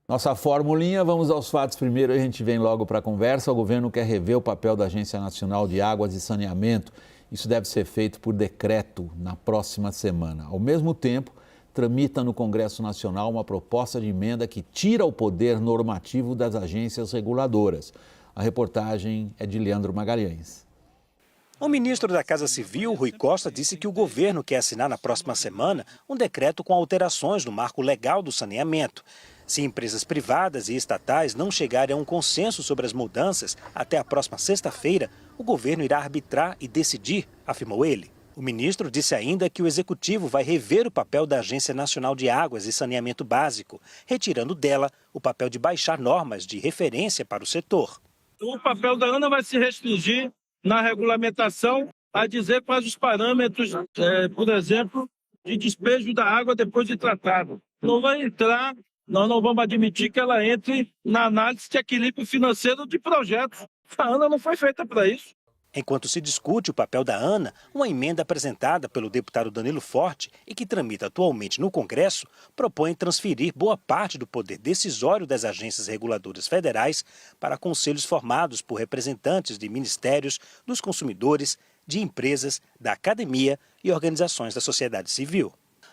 Nossa formulinha, vamos aos fatos primeiro, a gente vem logo para a conversa. O governo quer rever o papel da Agência Nacional de Águas e Saneamento. Isso deve ser feito por decreto na próxima semana. Ao mesmo tempo, tramita no Congresso Nacional uma proposta de emenda que tira o poder normativo das agências reguladoras. A reportagem é de Leandro Magalhães. O ministro da Casa Civil, Rui Costa, disse que o governo quer assinar na próxima semana um decreto com alterações no marco legal do saneamento. Se empresas privadas e estatais não chegarem a um consenso sobre as mudanças até a próxima sexta-feira, o governo irá arbitrar e decidir, afirmou ele. O ministro disse ainda que o executivo vai rever o papel da Agência Nacional de Águas e Saneamento Básico, retirando dela o papel de baixar normas de referência para o setor. O papel da ANA vai se restringir na regulamentação a dizer quais os parâmetros, por exemplo, de despejo da água depois de tratado. Não vai entrar, nós não vamos admitir que ela entre na análise de equilíbrio financeiro de projetos. A ANA não foi feita para isso. Enquanto se discute o papel da ANA, uma emenda apresentada pelo deputado Danilo Forte e que tramita atualmente no Congresso, propõe transferir boa parte do poder decisório das agências reguladoras federais para conselhos formados por representantes de ministérios, dos consumidores, de empresas, da academia e organizações da sociedade civil.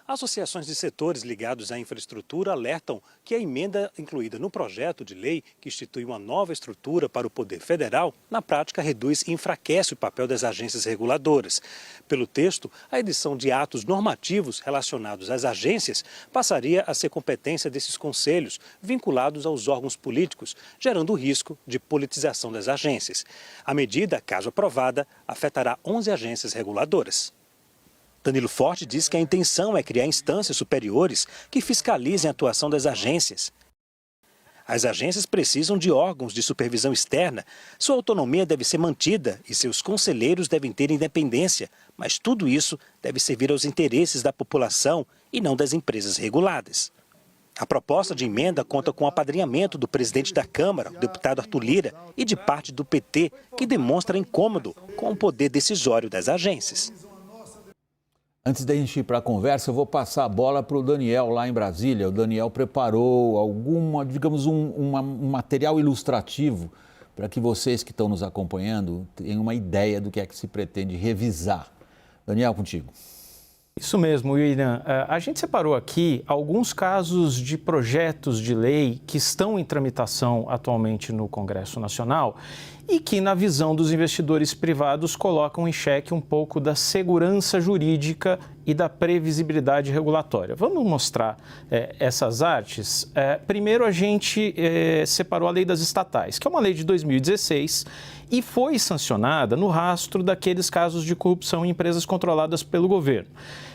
Associações de setores ligados à infraestrutura alertam que a emenda incluída no projeto de lei, que institui uma nova estrutura para o Poder Federal, na prática reduz e enfraquece o papel das agências reguladoras. Pelo texto, a edição de atos normativos relacionados às agências passaria a ser competência desses conselhos, vinculados aos órgãos políticos, gerando o risco de politização das agências. A medida, caso aprovada, afetará 11 agências reguladoras. Danilo Forte diz que a intenção é criar instâncias superiores que fiscalizem a atuação das agências. As agências precisam de órgãos de supervisão externa. Sua autonomia deve ser mantida e seus conselheiros devem ter independência, mas tudo isso deve servir aos interesses da população e não das empresas reguladas. A proposta de emenda conta com o apadrinhamento do presidente da Câmara, o deputado Arthur Lira, e de parte do PT, que demonstra incômodo com o poder decisório das agências. Antes da gente ir para a conversa, eu vou passar a bola para o Daniel, lá em Brasília. O Daniel preparou um material ilustrativo para que vocês que estão nos acompanhando tenham uma ideia do que é que se pretende revisar. Daniel, contigo. Isso mesmo, William. A gente separou aqui alguns casos de projetos de lei que estão em tramitação atualmente no Congresso Nacional e que, na visão dos investidores privados, colocam em xeque um pouco da segurança jurídica e da previsibilidade regulatória. Vamos mostrar essas artes? Primeiro, a gente separou a Lei das Estatais, que é uma lei de 2016 e foi sancionada no rastro daqueles casos de corrupção em empresas controladas pelo governo.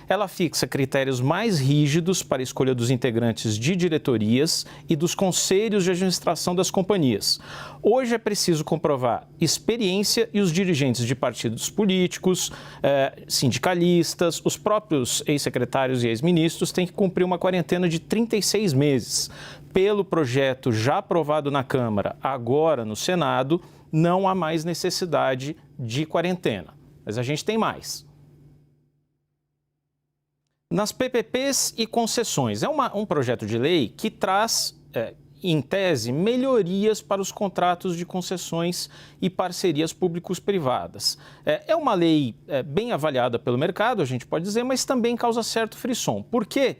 Ela fixa critérios mais rígidos para a escolha dos integrantes de diretorias e dos conselhos de administração das companhias. Hoje é preciso comprovar experiência e os dirigentes de partidos políticos, sindicalistas, os próprios ex-secretários e ex-ministros têm que cumprir uma quarentena de 36 meses. Pelo projeto já aprovado na Câmara, agora no Senado, não há mais necessidade de quarentena. Mas a gente tem mais. Nas PPPs e concessões, é um projeto de lei que traz, em tese, melhorias para os contratos de concessões e parcerias públicos-privadas. É uma lei bem avaliada pelo mercado, a gente pode dizer, mas também causa certo frisson. Por quê?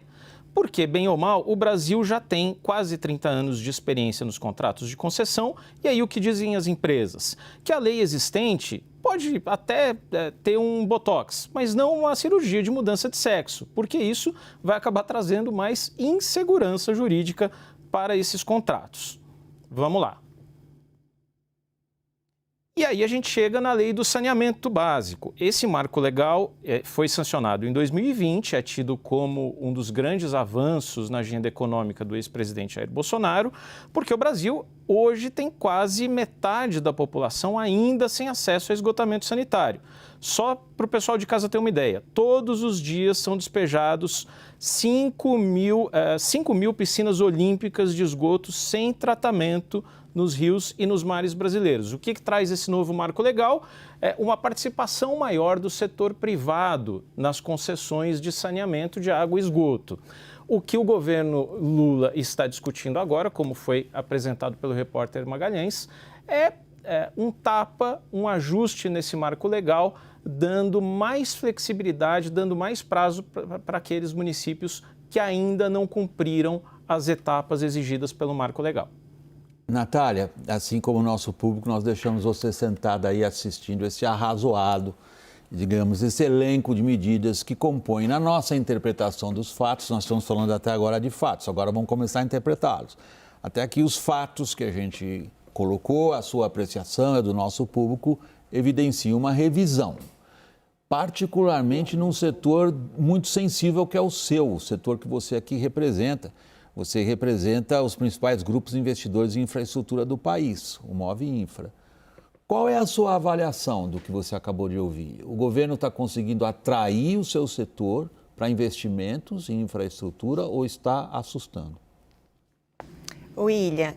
Porque, bem ou mal, o Brasil já tem quase 30 anos de experiência nos contratos de concessão. E aí o que dizem as empresas? Que a lei existente pode até ter um botox, mas não uma cirurgia de mudança de sexo, porque isso vai acabar trazendo mais insegurança jurídica para esses contratos. Vamos lá. E aí a gente chega na Lei do Saneamento Básico. Esse marco legal foi sancionado em 2020, é tido como um dos grandes avanços na agenda econômica do ex-presidente Jair Bolsonaro, porque o Brasil hoje tem quase metade da população ainda sem acesso a esgotamento sanitário. Só para o pessoal de casa ter uma ideia, todos os dias são despejados 5 mil piscinas olímpicas de esgoto sem tratamento nos rios e nos mares brasileiros. O que traz esse novo marco legal? É uma participação maior do setor privado nas concessões de saneamento de água e esgoto. O que o governo Lula está discutindo agora, como foi apresentado pelo repórter Magalhães, é um tapa, um ajuste nesse marco legal, dando mais flexibilidade, dando mais prazo para aqueles municípios que ainda não cumpriram as etapas exigidas pelo marco legal. Natália, assim como o nosso público, nós deixamos você sentada aí assistindo esse arrazoado, digamos, esse elenco de medidas que compõem, na nossa interpretação dos fatos, nós estamos falando até agora de fatos, agora vamos começar a interpretá-los. Até aqui os fatos que a gente colocou, a sua apreciação é do nosso público, evidenciam uma revisão, particularmente num setor muito sensível que é o seu, o setor que você aqui representa. Você representa os principais grupos de investidores em infraestrutura do país, o Move Infra. Qual é a sua avaliação do que você acabou de ouvir? O governo está conseguindo atrair o seu setor para investimentos em infraestrutura ou está assustando? William,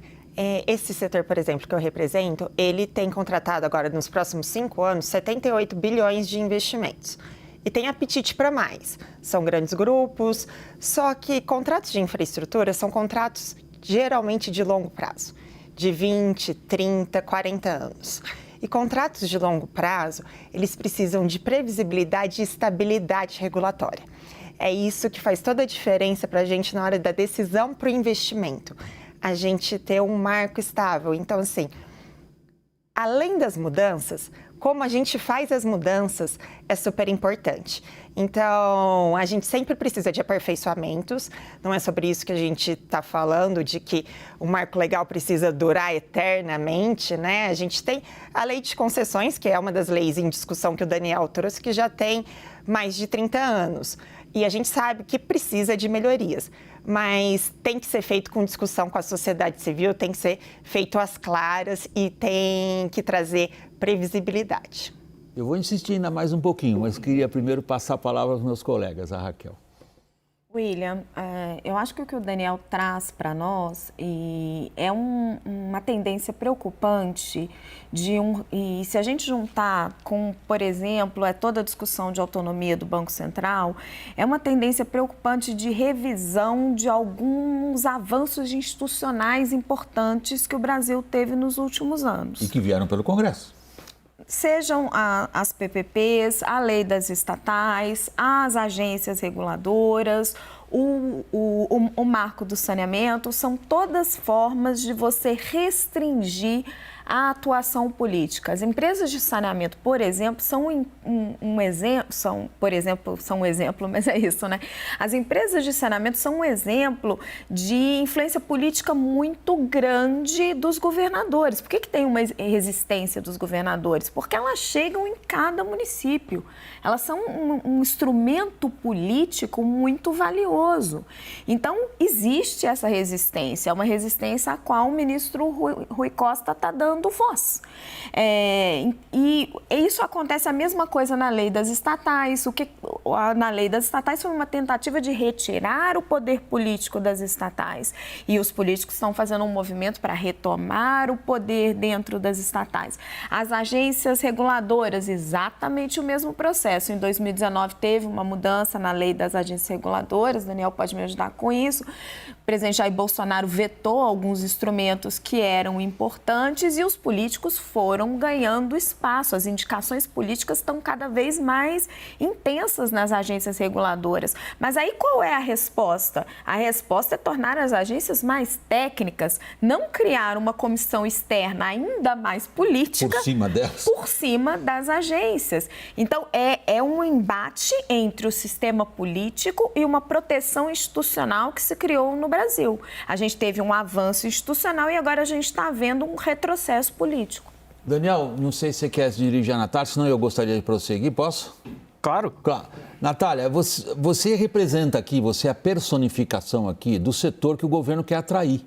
esse setor, por exemplo, que eu represento, ele tem contratado agora, nos próximos 5 anos, 78 bilhões de investimentos. E tem apetite para mais. São grandes grupos, só que contratos de infraestrutura são contratos geralmente de longo prazo, de 20, 30, 40 anos. E contratos de longo prazo, eles precisam de previsibilidade e estabilidade regulatória. É isso que faz toda a diferença para a gente na hora da decisão para o investimento. A gente ter um marco estável. Então, assim, além das mudanças, como a gente faz as mudanças é super importante. Então, a gente sempre precisa de aperfeiçoamentos, não é sobre isso que a gente está falando, de que o marco legal precisa durar eternamente, né? A gente tem a lei de concessões, que é uma das leis em discussão que o Daniel trouxe, que já tem mais de 30 anos. E a gente sabe que precisa de melhorias, mas tem que ser feito com discussão com a sociedade civil, tem que ser feito às claras e tem que trazer previsibilidade. Eu vou insistir ainda mais um pouquinho, mas queria primeiro passar a palavra aos meus colegas, a Raquel. William, eu acho que o que o Daniel traz para nós é uma tendência preocupante e se a gente juntar com, por exemplo, toda a discussão de autonomia do Banco Central, é uma tendência preocupante de revisão de alguns avanços institucionais importantes que o Brasil teve nos últimos anos. E que vieram pelo Congresso. Sejam as PPPs, a lei das estatais, as agências reguladoras, o marco do saneamento, são todas formas de você restringir a atuação política. As empresas de saneamento, por exemplo, são um exemplo, mas é isso, né? As empresas de saneamento são um exemplo de influência política muito grande dos governadores. Por que tem uma resistência dos governadores? Porque elas chegam em cada município. Elas são um instrumento político muito valioso. Então, existe essa resistência, é uma resistência à qual o ministro Rui Costa está dando voz. E isso acontece a mesma coisa na lei das estatais. Na lei das estatais foi uma tentativa de retirar o poder político das estatais. E os políticos estão fazendo um movimento para retomar o poder dentro das estatais. As agências reguladoras, exatamente o mesmo processo. Em 2019 teve uma mudança na lei das agências reguladoras, Daniel pode me ajudar com isso. O presidente Jair Bolsonaro vetou alguns instrumentos que eram importantes e os políticos foram ganhando espaço. As indicações políticas estão cada vez mais intensas nas agências reguladoras. Mas aí qual é a resposta? A resposta é tornar as agências mais técnicas, não criar uma comissão externa ainda mais política por cima das agências. Então, é um embate entre o sistema político e uma proteção institucional que se criou no Brasil. A gente teve um avanço institucional e agora a gente está vendo um retrocesso político. Daniel, não sei se você quer se dirigir a Natália, senão eu gostaria de prosseguir, posso? Claro. Natália, você representa aqui, você é a personificação aqui do setor que o governo quer atrair.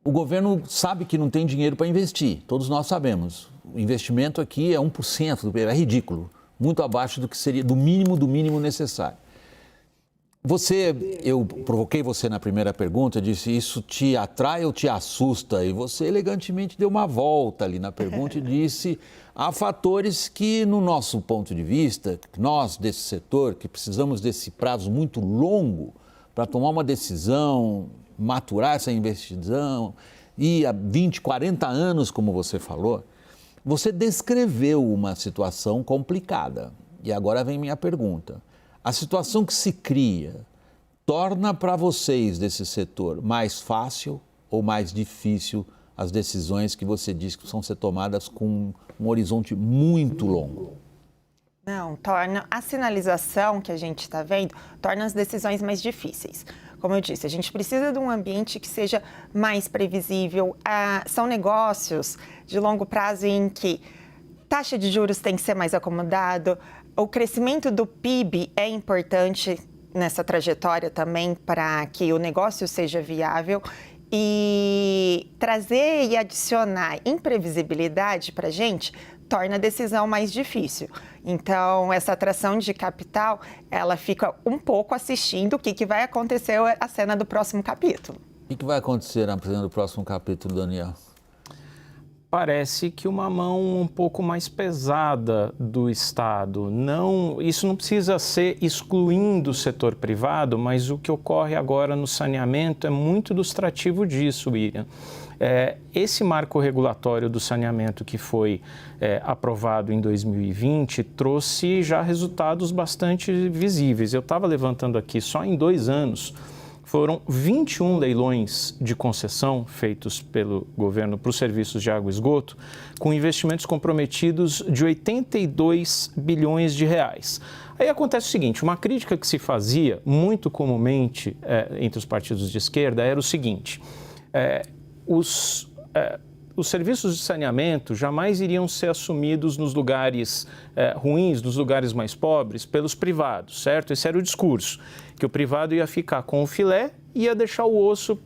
O governo sabe que não tem dinheiro para investir, todos nós sabemos. O investimento aqui é 1% do PIB, é ridículo, muito abaixo do que seria do mínimo necessário. Eu provoquei você na primeira pergunta, disse isso te atrai ou te assusta? E você elegantemente deu uma volta ali na pergunta e disse há fatores que, no nosso ponto de vista, nós desse setor, que precisamos desse prazo muito longo para tomar uma decisão, maturar essa investigação, e há 20, 40 anos, como você falou, você descreveu uma situação complicada. E agora vem minha pergunta. A situação que se cria torna para vocês desse setor mais fácil ou mais difícil as decisões que você diz que precisam ser tomadas com um horizonte muito longo? Não, torna a sinalização que a gente está vendo, torna as decisões mais difíceis. Como eu disse, a gente precisa de um ambiente que seja mais previsível. São negócios de longo prazo em que taxa de juros tem que ser mais acomodado, o crescimento do PIB é importante nessa trajetória também para que o negócio seja viável. E trazer e adicionar imprevisibilidade para a gente torna a decisão mais difícil. Então, essa atração de capital, ela fica um pouco assistindo o que vai acontecer a cena do próximo capítulo. O que vai acontecer na cena do próximo capítulo, Daniel? Parece que uma mão um pouco mais pesada do Estado. Isso não precisa ser excluindo o setor privado, mas o que ocorre agora no saneamento é muito ilustrativo disso, William. Esse marco regulatório do saneamento que foi aprovado em 2020 trouxe já resultados bastante visíveis. Eu estava levantando aqui, só em 2 anos, foram 21 leilões de concessão feitos pelo governo para os serviços de água e esgoto, com investimentos comprometidos de 82 bilhões de reais. Aí acontece o seguinte, uma crítica que se fazia muito comumente entre os partidos de esquerda era o seguinte, os serviços de saneamento jamais iriam ser assumidos nos lugares ruins, nos lugares mais pobres, pelos privados, certo? Esse era o discurso, que o privado ia ficar com o filé e ia deixar o osso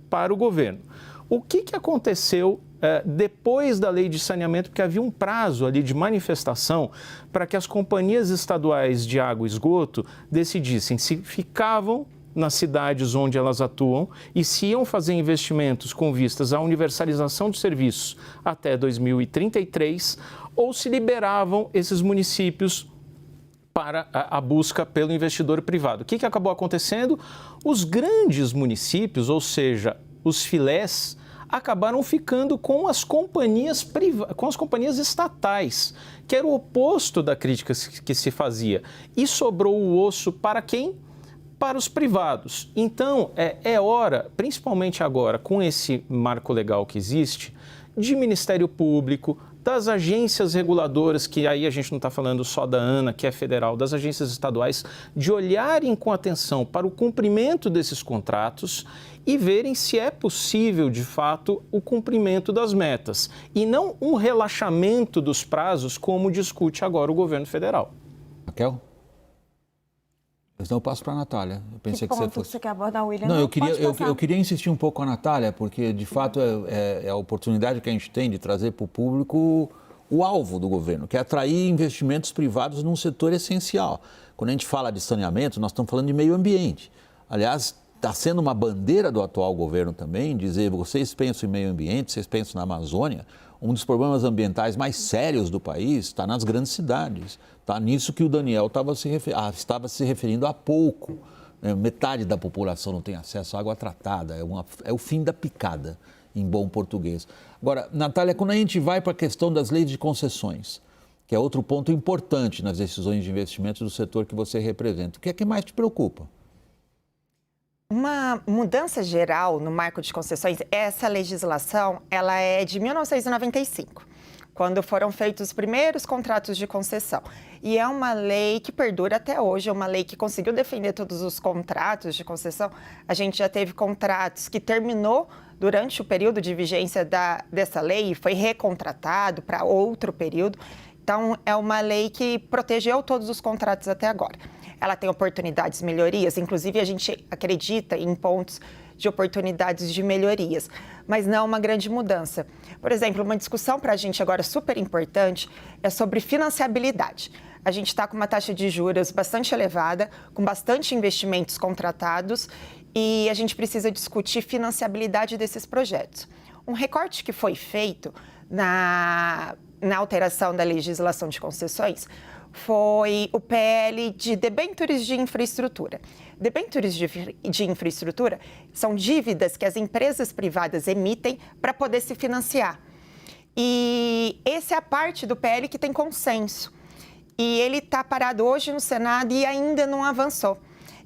para o governo. O que aconteceu depois da lei de saneamento? Porque havia um prazo ali de manifestação para que as companhias estaduais de água e esgoto decidissem se ficavam nas cidades onde elas atuam e se iam fazer investimentos com vistas à universalização dos serviços até 2033 ou se liberavam esses municípios para a busca pelo investidor privado. O que acabou acontecendo? Os grandes municípios, ou seja, os filés, acabaram ficando com as companhias estatais, que era o oposto da crítica que se fazia. E sobrou o osso para quem? Para os privados. Então, é hora, principalmente agora, com esse marco legal que existe, de Ministério Público, das agências reguladoras, que aí a gente não está falando só da ANA, que é federal, das agências estaduais, de olharem com atenção para o cumprimento desses contratos e verem se é possível, de fato, o cumprimento das metas. E não um relaxamento dos prazos, como discute agora o governo federal. Raquel? Então eu passo para a Natália. Eu pensei que você fosse... você quer abordar, William? Não, eu queria insistir um pouco com a Natália, porque de fato é a oportunidade que a gente tem de trazer para o público o alvo do governo, que é atrair investimentos privados num setor essencial. Quando a gente fala de saneamento, nós estamos falando de meio ambiente. Aliás, está sendo uma bandeira do atual governo também dizer, vocês pensam em meio ambiente, vocês pensam na Amazônia. Um dos problemas ambientais mais sérios do país está nas grandes cidades. Está nisso que o Daniel estava se referindo há pouco. Metade da população não tem acesso à água tratada. É o fim da picada, em bom português. Agora, Natália, quando a gente vai para a questão das leis de concessões, que é outro ponto importante nas decisões de investimento do setor que você representa, o que é que mais te preocupa? Uma mudança geral no marco de concessões, essa legislação, ela é de 1995, quando foram feitos os primeiros contratos de concessão. E é uma lei que perdura até hoje, é uma lei que conseguiu defender todos os contratos de concessão. A gente já teve contratos que terminou durante o período de vigência dessa lei e foi recontratado para outro período. Então, é uma lei que protegeu todos os contratos até agora. Ela tem oportunidades de melhorias, inclusive a gente acredita em pontos de oportunidades de melhorias, mas não uma grande mudança. Por exemplo, uma discussão para a gente agora super importante é sobre financiabilidade. A gente está com uma taxa de juros bastante elevada, com bastante investimentos contratados e a gente precisa discutir financiabilidade desses projetos. Um recorte que foi feito na alteração da legislação de concessões foi o PL de debêntures de infraestrutura. Debêntures de infraestrutura são dívidas que as empresas privadas emitem para poder se financiar. E essa é a parte do PL que tem consenso. E ele está parado hoje no Senado e ainda não avançou.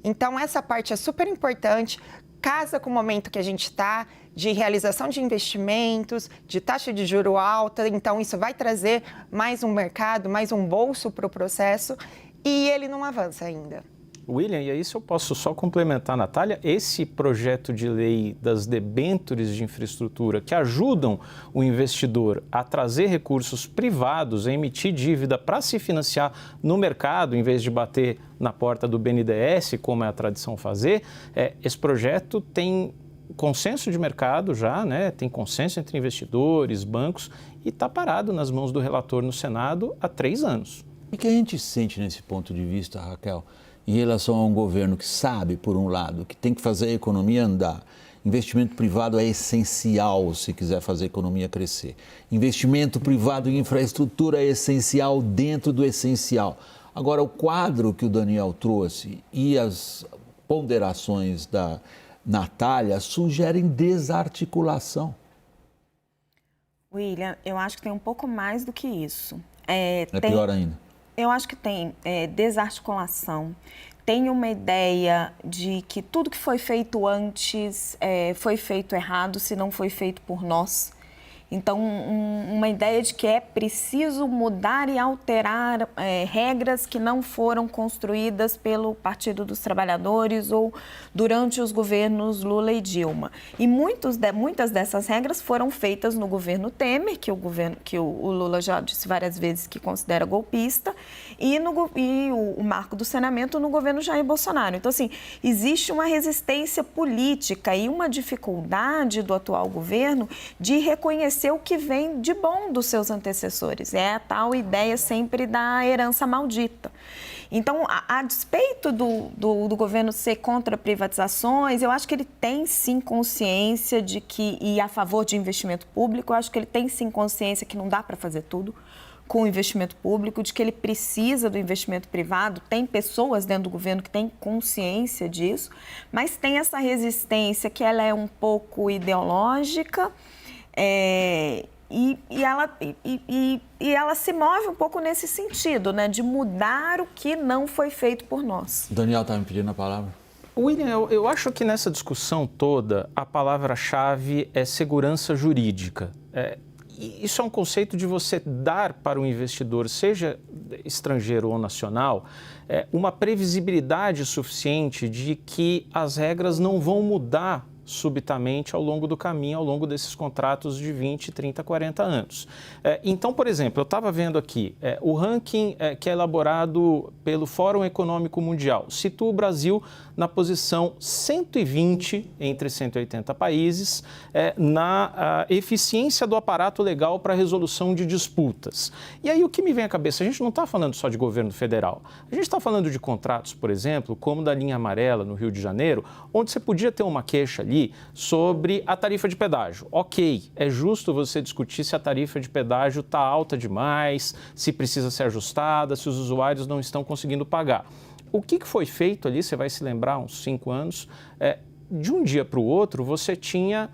Então, essa parte é super importante, casa com o momento que a gente está, de realização de investimentos, de taxa de juro alta. Então, isso vai trazer mais um mercado, mais um bolso para o processo e ele não avança ainda. William, e aí se eu posso só complementar, Natália, esse projeto de lei das debêntures de infraestrutura que ajudam o investidor a trazer recursos privados, a emitir dívida para se financiar no mercado, em vez de bater na porta do BNDES, como é a tradição fazer, esse projeto tem consenso de mercado já, né? Tem consenso entre investidores, bancos e está parado nas mãos do relator no Senado há 3 anos. O que a gente sente nesse ponto de vista, Raquel, em relação a um governo que sabe, por um lado, que tem que fazer a economia andar? Investimento privado é essencial se quiser fazer a economia crescer. Investimento privado em infraestrutura é essencial dentro do essencial. Agora, o quadro que o Daniel trouxe e as ponderações da Natália sugerem desarticulação. William, eu acho que tem um pouco mais do que isso. Pior ainda. Eu acho que tem desarticulação, tem uma ideia de que tudo que foi feito antes foi feito errado se não foi feito por nós. Então, uma ideia de que é preciso mudar e alterar regras que não foram construídas pelo Partido dos Trabalhadores ou durante os governos Lula e Dilma. E muitas dessas regras foram feitas no governo Temer, que o Lula já disse várias vezes que considera golpista, e o marco do saneamento no governo Jair Bolsonaro. Então, assim, existe uma resistência política e uma dificuldade do atual governo de reconhecer o que vem de bom dos seus antecessores. É a tal ideia sempre da herança maldita. Então, a despeito do governo ser contra privatizações, eu acho que ele tem sim consciência de que, e a favor de investimento público, eu acho que ele tem sim consciência que não dá para fazer tudo com o investimento público, de que ele precisa do investimento privado. Tem pessoas dentro do governo que têm consciência disso, mas tem essa resistência que ela é um pouco ideológica, e ela se move um pouco nesse sentido, né, de mudar o que não foi feito por nós. O Daniel está me pedindo a palavra. William, eu acho que nessa discussão toda a palavra-chave é segurança jurídica. Isso é um conceito de você dar para o investidor, seja estrangeiro ou nacional, uma previsibilidade suficiente de que as regras não vão mudar subitamente ao longo do caminho, ao longo desses contratos de 20, 30, 40 anos. Então, por exemplo, eu estava vendo aqui, o ranking que é elaborado pelo Fórum Econômico Mundial situa o Brasil na posição 120 entre 180 países na eficiência do aparato legal para a resolução de disputas. E aí o que me vem à cabeça, a gente não está falando só de governo federal, a gente está falando de contratos, por exemplo, como da linha amarela no Rio de Janeiro, onde você podia ter uma queixa ali sobre a tarifa de pedágio. Ok, é justo você discutir se a tarifa de pedágio está alta demais, se precisa ser ajustada, se os usuários não estão conseguindo pagar. O que foi feito ali, você vai se lembrar, uns 5 anos, de um dia para o outro você tinha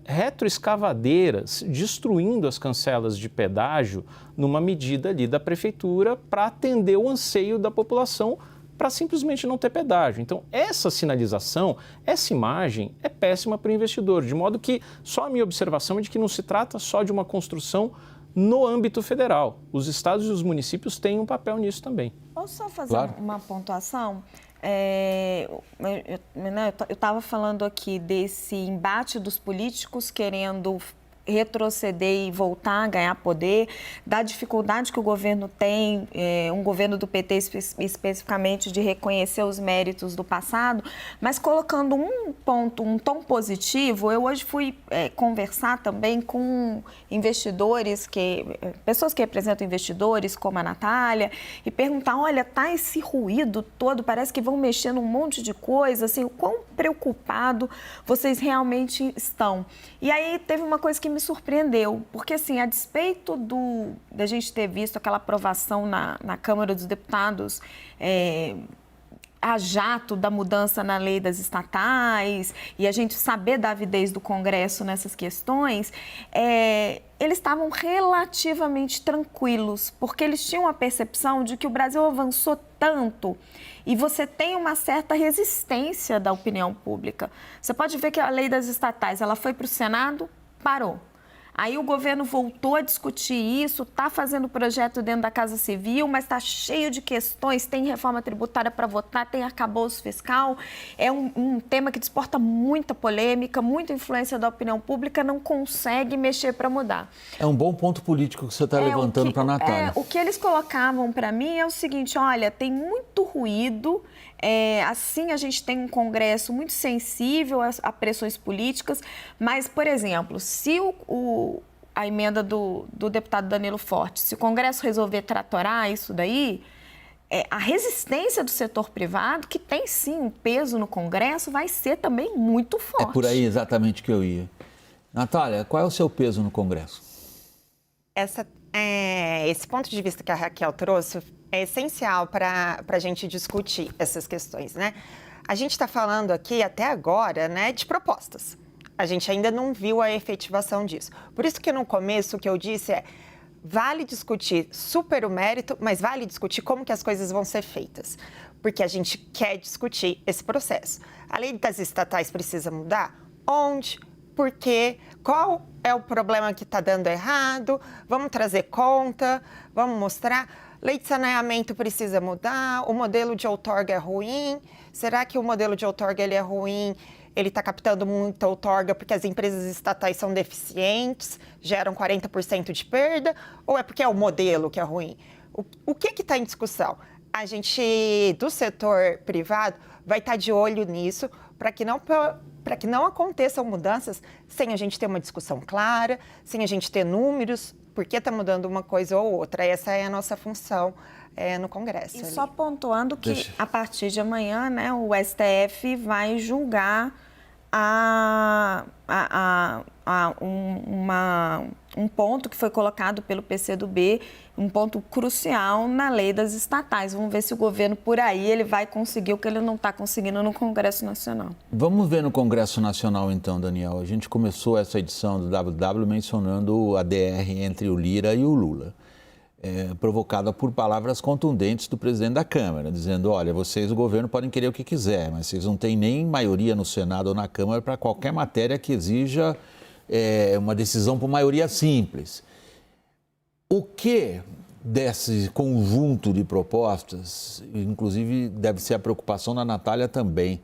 retroescavadeiras destruindo as cancelas de pedágio numa medida ali da prefeitura para atender o anseio da população para simplesmente não ter pedágio. Então, essa sinalização, essa imagem é péssima para o investidor, de modo que só a minha observação é de que não se trata só de uma construção no âmbito federal. Os estados e os municípios têm um papel nisso também. Posso só fazer uma pontuação? Eu estava falando aqui desse embate dos políticos querendo retroceder e voltar a ganhar poder, da dificuldade que o governo tem, um governo do PT especificamente, de reconhecer os méritos do passado, mas colocando um tom positivo. Eu hoje fui conversar também com investidores, pessoas que representam investidores, como a Natália, e perguntar, olha, tá esse ruído todo, parece que vão mexer num monte de coisa, assim, o quão preocupado vocês realmente estão? E aí teve uma coisa que me surpreendeu, porque assim, a despeito da gente ter visto aquela aprovação na Câmara dos Deputados, a jato da mudança na lei das estatais e a gente saber da avidez do Congresso nessas questões, eles estavam relativamente tranquilos, porque eles tinham a percepção de que o Brasil avançou tanto e você tem uma certa resistência da opinião pública. Você pode ver que a lei das estatais, ela foi para o Senado, parou. Aí o governo voltou a discutir isso, está fazendo projeto dentro da Casa Civil, mas está cheio de questões, tem reforma tributária para votar, tem arcabouço fiscal, é um tema que desporta muita polêmica, muita influência da opinião pública, não consegue mexer para mudar. É um bom ponto político que você está levantando para a Natália. O que eles colocavam para mim é o seguinte, olha, tem muito ruído, assim a gente tem um Congresso muito sensível a pressões políticas, mas, por exemplo, se a emenda do deputado Danilo Forte, se o Congresso resolver tratorar isso daí, a resistência do setor privado, que tem sim um peso no Congresso, vai ser também muito forte. É por aí exatamente que eu ia. Natália, qual é o seu peso no Congresso? Esse ponto de vista que a Raquel trouxe é essencial para a gente discutir essas questões, né? A gente está falando aqui até agora, né, de propostas. A gente ainda não viu a efetivação disso. Por isso que no começo o que eu disse vale discutir super o mérito, mas vale discutir como que as coisas vão ser feitas. Porque a gente quer discutir esse processo. A lei das estatais precisa mudar? Onde? Por quê? Qual é o problema que está dando errado? Vamos trazer conta, vamos mostrar. Lei de saneamento precisa mudar, o modelo de outorga é ruim. Será que o modelo de outorga ele é ruim? Ele está captando muita outorga porque as empresas estatais são deficientes, geram 40% de perda? Ou é porque é o modelo que é ruim? O que está em discussão? A gente, do setor privado, vai estar de olho nisso para que não aconteçam mudanças sem a gente ter uma discussão clara, sem a gente ter números, por que está mudando uma coisa ou outra. Essa é a nossa função no Congresso. E ali. Só pontuando que a partir de amanhã, né, o STF vai julgar um ponto que foi colocado pelo PCdoB, um ponto crucial na lei das estatais. Vamos ver se o governo, por aí, ele vai conseguir o que ele não está conseguindo no Congresso Nacional. Vamos ver no Congresso Nacional, então, Daniel. A gente começou essa edição do WW mencionando a DR entre o Lira e o Lula, provocada por palavras contundentes do presidente da Câmara, dizendo, olha, vocês, o governo, podem querer o que quiser, mas vocês não têm nem maioria no Senado ou na Câmara para qualquer matéria que exija uma decisão por maioria simples. O que desse conjunto de propostas, inclusive deve ser a preocupação da Natália também,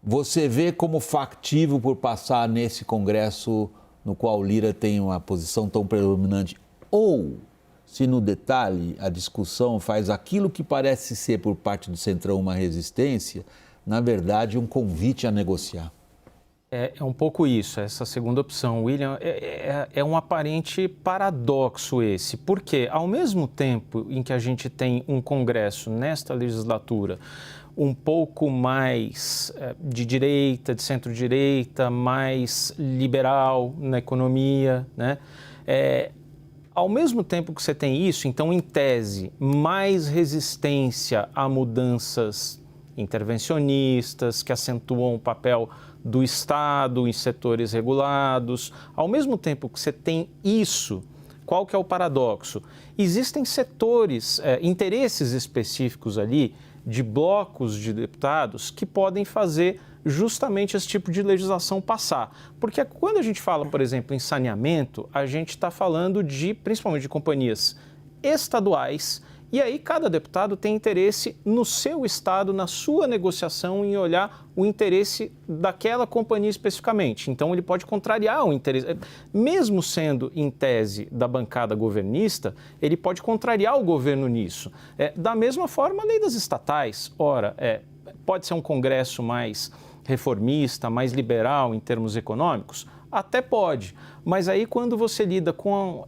você vê como factível por passar nesse Congresso no qual o Lira tem uma posição tão predominante, ou se no detalhe a discussão faz aquilo que parece ser por parte do Centrão uma resistência, na verdade um convite a negociar? É um pouco isso, essa segunda opção, William, é um aparente paradoxo esse, porque ao mesmo tempo em que a gente tem um Congresso nesta legislatura um pouco mais de direita, de centro-direita, mais liberal na economia, né? Ao mesmo tempo que você tem isso, então, em tese, mais resistência a mudanças intervencionistas que acentuam o papel do Estado em setores regulados. Ao mesmo tempo que você tem isso, qual que é o paradoxo? Existem setores, interesses específicos ali, de blocos de deputados que podem fazer justamente esse tipo de legislação passar. Porque quando a gente fala, por exemplo, em saneamento, a gente está falando principalmente de companhias estaduais, e aí cada deputado tem interesse no seu estado, na sua negociação, em olhar o interesse daquela companhia especificamente. Então ele pode contrariar o interesse, mesmo sendo em tese da bancada governista, ele pode contrariar o governo nisso. Da mesma forma, a lei das estatais, pode ser um Congresso mais reformista, mais liberal em termos econômicos? Até pode, mas aí quando você lida com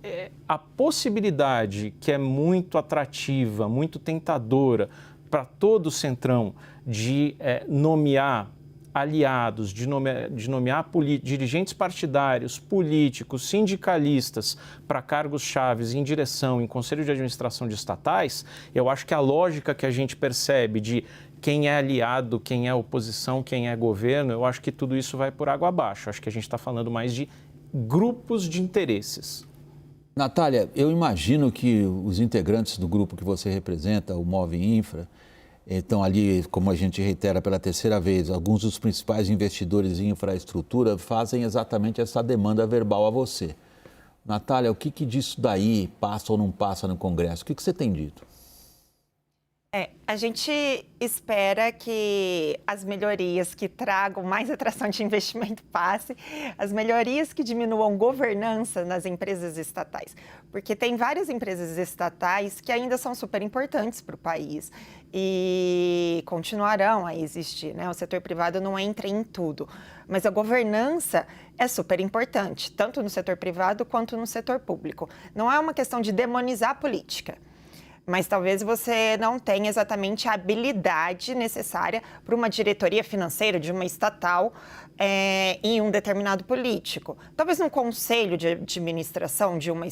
a possibilidade que é muito atrativa, muito tentadora para todo o Centrão de nomear aliados, de nomear dirigentes partidários, políticos, sindicalistas para cargos chaves em direção, em conselho de administração de estatais, eu acho que a lógica que a gente percebe de quem é aliado, quem é oposição, quem é governo, eu acho que tudo isso vai por água abaixo. Acho que a gente está falando mais de grupos de interesses. Natália, eu imagino que os integrantes do grupo que você representa, o Move Infra, estão ali, como a gente reitera pela terceira vez, alguns dos principais investidores em infraestrutura fazem exatamente essa demanda verbal a você. Natália, o que disso daí passa ou não passa no Congresso? O que você tem dito? A gente espera que as melhorias que tragam mais atração de investimento passem, as melhorias que diminuam governança nas empresas estatais, porque tem várias empresas estatais que ainda são super importantes para o país e continuarão a existir, né? O setor privado não entra em tudo, mas a governança é super importante, tanto no setor privado quanto no setor público. Não é uma questão de demonizar a política, mas talvez você não tenha exatamente a habilidade necessária para uma diretoria financeira de uma estatal em um determinado político. Talvez num conselho de administração de uma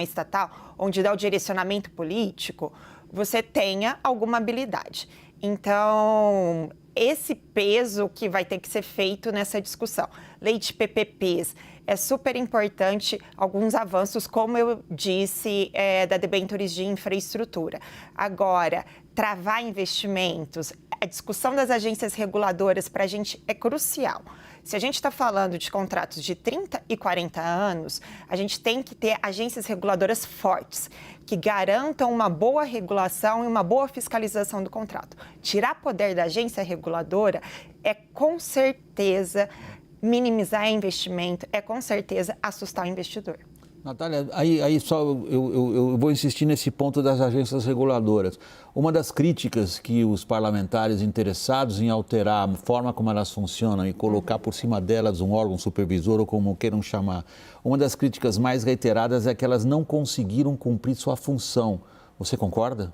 estatal, onde dá o direcionamento político, você tenha alguma habilidade. Então, esse peso que vai ter que ser feito nessa discussão. Lei de PPPs. É super importante alguns avanços, como eu disse, da debêntures de infraestrutura. Agora, travar investimentos, a discussão das agências reguladoras para a gente é crucial. Se a gente está falando de contratos de 30 e 40 anos, a gente tem que ter agências reguladoras fortes, que garantam uma boa regulação e uma boa fiscalização do contrato. Tirar poder da agência reguladora é, com certeza, minimizar investimento, é com certeza assustar o investidor. Natália, aí só eu vou insistir nesse ponto das agências reguladoras. Uma das críticas que os parlamentares interessados em alterar a forma como elas funcionam e colocar por cima delas um órgão supervisor ou como queiram chamar, uma das críticas mais reiteradas é que elas não conseguiram cumprir sua função. Você concorda?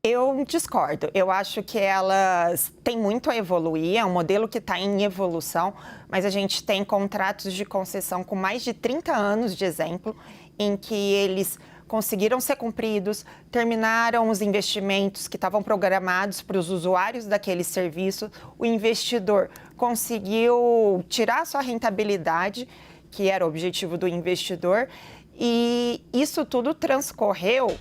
Eu discordo. Eu acho que elas têm muito a evoluir, é um modelo que está em evolução, mas a gente tem contratos de concessão com mais de 30 anos de exemplo, em que eles conseguiram ser cumpridos, terminaram os investimentos que estavam programados para os usuários daquele serviço, o investidor conseguiu tirar sua rentabilidade, que era o objetivo do investidor, e isso tudo transcorreu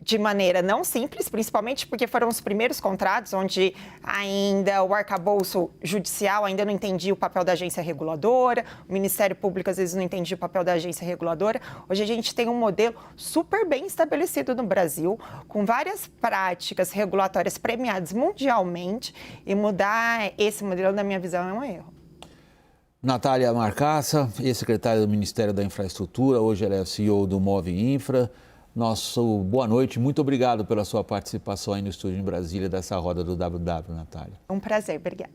de maneira não simples, principalmente porque foram os primeiros contratos onde ainda o arcabouço judicial ainda não entendia o papel da agência reguladora, o Ministério Público às vezes não entendia o papel da agência reguladora. Hoje a gente tem um modelo super bem estabelecido no Brasil, com várias práticas regulatórias premiadas mundialmente, e mudar esse modelo, na minha visão, é um erro. Natália Marcassa, ex-secretária do Ministério da Infraestrutura, hoje ela é CEO do Move Infra. Nosso boa noite, muito obrigado pela sua participação aí no estúdio em Brasília dessa roda do WW, Natália. Um prazer, obrigada.